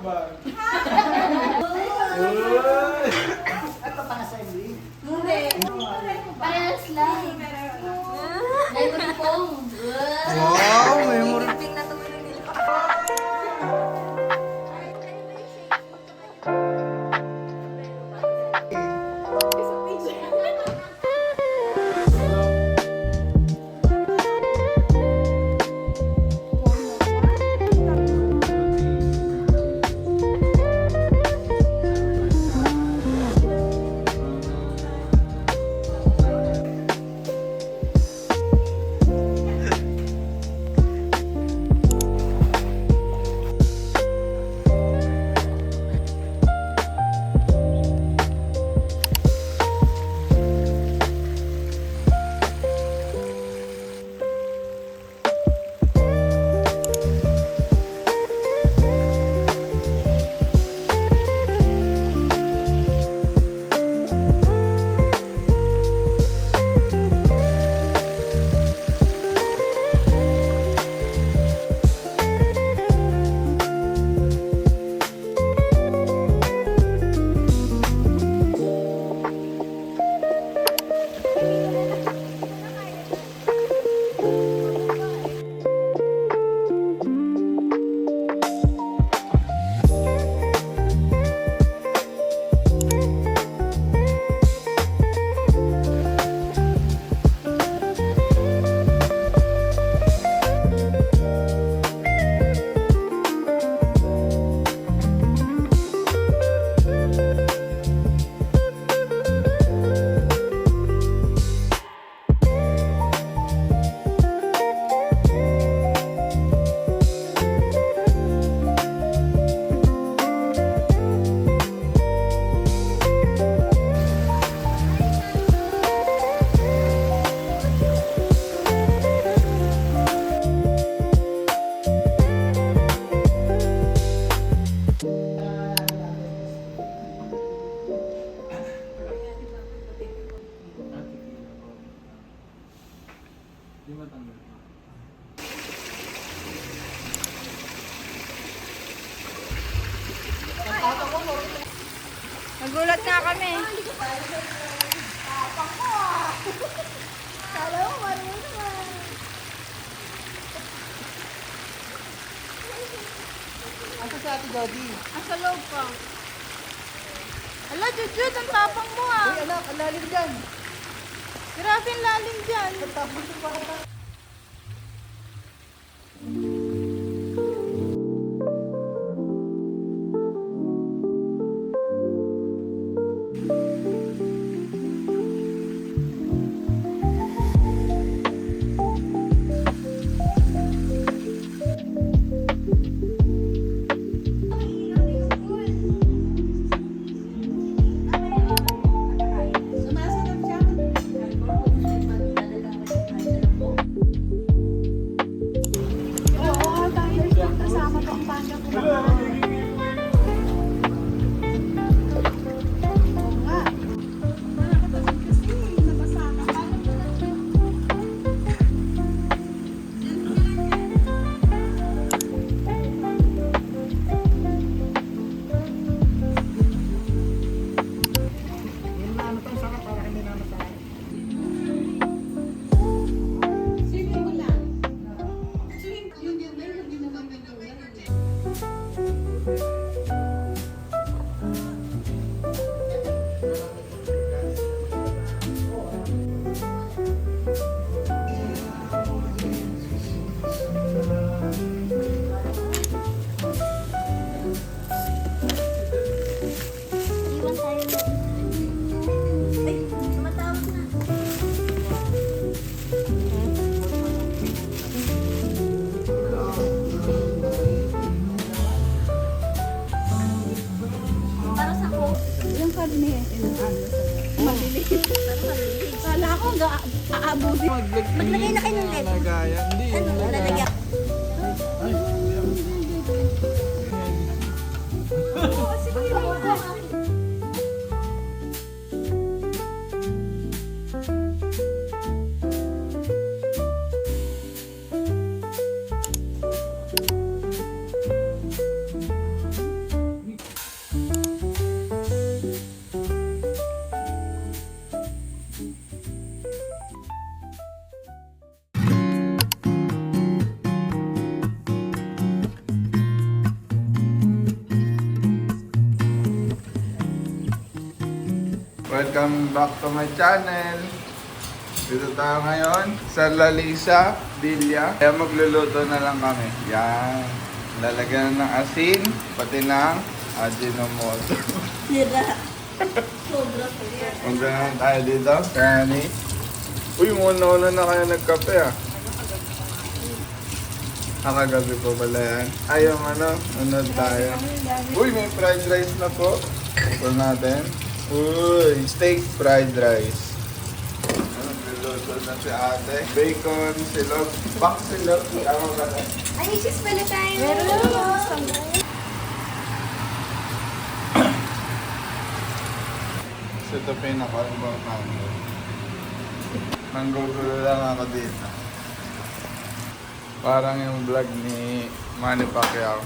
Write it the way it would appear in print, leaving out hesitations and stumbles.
bag. Ito pa sa iyo. Hindi. Parehas lang. Memory foam. Wow, memory. Ping na tumalang nila. Di matanggal. Nagulat nga kami. Kala mo, marunong naman. Asa sa ate Jody? Asa loob pa. Ala, Jujud, ang tapang mo ah. Uy, anak, ang lalim dyan. Grabe ang lalim dyan. Tapos yung baka. Kasama Pampanga kumakain. Oo nga. Kasi nabasa ka. Yung ano to, sarap para hindi na masarap. Iwan tayo na. Ay, tumatawag na. Para sa ko. Yung karne, maliliit. Kala ko aabutin. Maglagay na kayo ng letter. Nagaya. Hindi. Ano, lalagyan. Welcome back to my channel. Dito tayo ngayon sa Lalisa, Villa. Kaya magluluto na lang kami. Yan. Lalagyan ng asin, pati ng ajinomoto. Sira. Sobra po. Punta na tayo dito. Kani. Uy, muna na kayo nagkape ah. Nakagabi po pala yan. Ay, yung unod tayo. Uy, may fried rice na po. Ito natin. Uy, steak fried rice. Luluto na si ate. Bacon, silog. Bak silog. Tama ba na? Ay, may cheese pala tayo. So, ito pinaka-ibang mango. Nanggugulo lang ako dito. Parang yung vlog ni Manny Pacquiao.